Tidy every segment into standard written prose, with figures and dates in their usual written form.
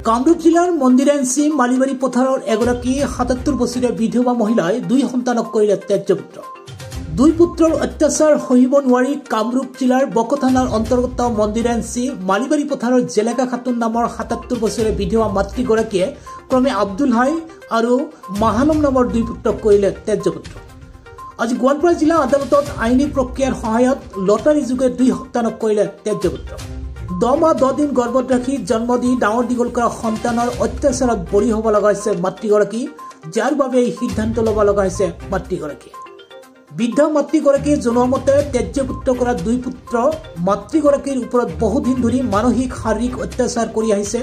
কামৰূপ জিলাৰ মন্দিৰাঞ্চি মালিবাৰী পথাৰৰ এগৰাকী ৭৭ বছৰীয়া বিধৱা মহিলাই ২ সন্তানক কৰিলে ত্যায্যপুত্ৰ। ২ পুত্ৰৰ অত্যাচাৰ সহিব নোৱাৰি কামৰূপ জিলাৰ বক থানাৰ অন্তৰ্গত মন্দিৰাঞ্চি মালিবাৰী পথাৰৰ জেলেকা খাতুন নামৰ ৭৭ বছৰীয়া বিধৱা মাতৃগৰাকীয়ে ক্ৰমে আব্দুল হাই আৰু মাহালম নামৰ ২ পুত্ৰক কৰিলে ত্যায্যপুত্ৰ। আজি গোৱালপাৰা জিলা আদালতত আইনী প্ৰক্ৰিয়াৰ সহায়ত লটাৰী যোগে ২ সন্তানক কৰিলে ত্যায্যপুত্ৰ। 10 মাহ 10 দিন গৰ্ভত ৰাখি জন্ম দি ডাঙৰ দীঘল কৰা সন্তানৰ অত্যাচাৰত বলি হ'ব লগা হৈছে মাতৃগৰাকী, যাৰ বাবে এই সিদ্ধান্ত ল'ব লগা হৈছে মাতৃগৰাকী। বৃদ্ধা মাতৃগৰাকীয়ে জনোৱা মতে ত্যায্যপুত্ৰ কৰা 2 পুত্ৰ মাতৃগৰাকীৰ ওপৰত বহুদিন ধৰি মানসিক শাৰীৰিক অত্যাচাৰ কৰি আহিছে।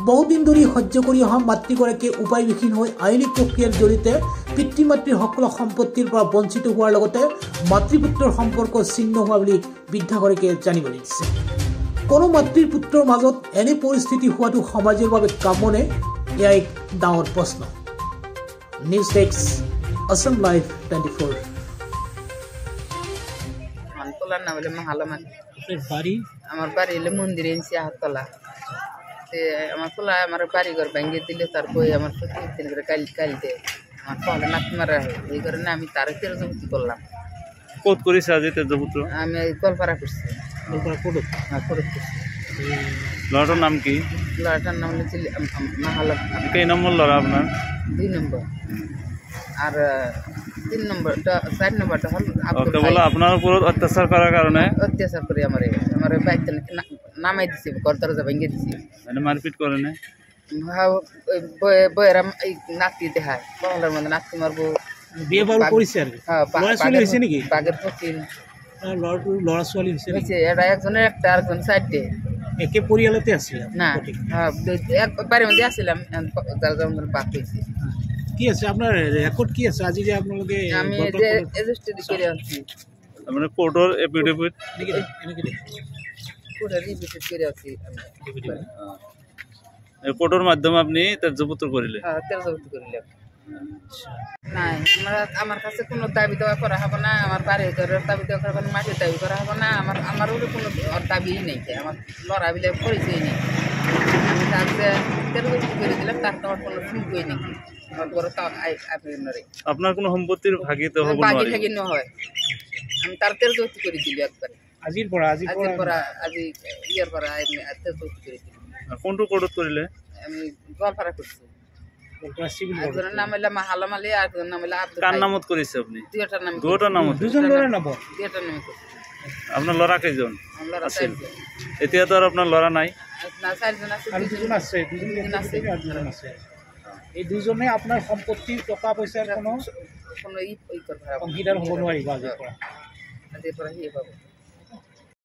বহুদিন ধৰি সহ্য কৰি অহা মাতৃগৰাকীয়ে উপায়বিহীন হৈ আইনী প্ৰক্ৰিয়াৰ জৰিয়তে পিতৃ মাতৃৰ সকলো সম্পত্তিৰ পৰা বঞ্চিত হোৱাৰ লগতে মাতৃপুত্ৰৰ সম্পৰ্ক ছিন্ন হোৱা বুলি বৃদ্ধাগৰাকীয়ে জানিবলৈ দিছে। কোনো মাতৃৰ পুত্ৰৰ মাজত এনে পৰিস্থিতি হোৱাটো সমাজৰ বাবে কামনে, এয়া এক ডাঙৰ প্ৰশ্ন। News desk, Assam live 24। নাম হলো মাহালমান। আমার বাড়ি হলো মন্দিরাঞ্চি হাততলা। আমার পোলা আমার বাড়ি ঘর ভেঙে দিলে তারপরে আমার প্রতিদিন করে কাল দেয় আমার ফলে নাতি মারা হয়, এই কারণে আমি তার তেরোজপুতি করলাম। কোট করেছে আজ তেরোজপুত্র? আমি গোয়ালপাড়া করছি। হ্যাঁ, কোট করছি। লড়াটার নাম কি? লড়াটার নাম হচ্ছে মাহালম। কই নম্বর লড়া আপনার? 2 নম্বর। আর 3 নম্বরটা 4 নম্বরটা হল আপনার উপর অত্যাচার করার কারণে অত্যাচার করে আমার বাইকটা নামাই দিছে, ঘর দরজা ভেঙে দিছে। মানে মারপিট করে না? বয়েরা নাতি দেখায় কমলার মধ্যে নাতি মারবো। বিয়ে বারো করেছে আর কি? হ্যাঁ, হয়েছে নাকি? বাঘের ফকির লড়া ছোৱালী হয়েছে? এটা একজনের একটা আরেকজন সাইডে। একে পরিয়ালতে আসছিল না? হ্যাঁ, একবারের মধ্যে আসছিলাম, বাঘ হয়েছে। কি আছে আপনার রেকর্ড কি আছে আজি যে আপনাকে? আমি রেজিস্ট্রি করে আনছি। মানে কোর্টের এফিডেভিট করে আনছি। কোর্টের মাধ্যমে আপনি ত্যায্যপুত্র করিলেন? হ্যাঁ, ত্যায্যপুত্র করিলাম। নাই, আমার কাছে কোনো দাবি দেওয়া করা হবে না, আমার বাড়ি ঘরের দাবি দেওয়া করা হবে না, মাটির দাবি করা হবে না, আমারও কোনো দাবিই নেই, আমার লড়া বিলে পরিচয় নেই। আমি তাকে ত্যায্যপুত্র করে দিলাম, তার তো আমার কোনো সুযোগই নেই। আপনার কোনো সম্পত্তির ভাগিতে হবে না, হয়। আমি তার ত্যায্যপুত্র করে দিলি একবার। আজি ইয়ার পরা ত্যায্যপুত্র করে দিলি। কোনটো কোর্টত করিলে? আমি গোয়ালপাড়া করছি। একজনের নাম হইলো মাহালম আলী, আর একজনের নাম হইলো আব্দুল। কার নামত করিছে আপনি? দুইটার নাম। দুইটার নাম? দুজন লড়া নাম? দুইটার নামে করছি। আপনার লড়া কয়জন? আমরা 4 জন। এতিয়া তো আর আপনার লড়া নাই? না, 4 জন আছে। আর দুজন আছে, দুজন আছে। এই দুজনে আপনার সম্পত্তির টাকা পয়সার কোনো ই করতে হবে, অংশীদার হব নোৱাৰিব আজিৰ পৰা। আজিৰ পৰা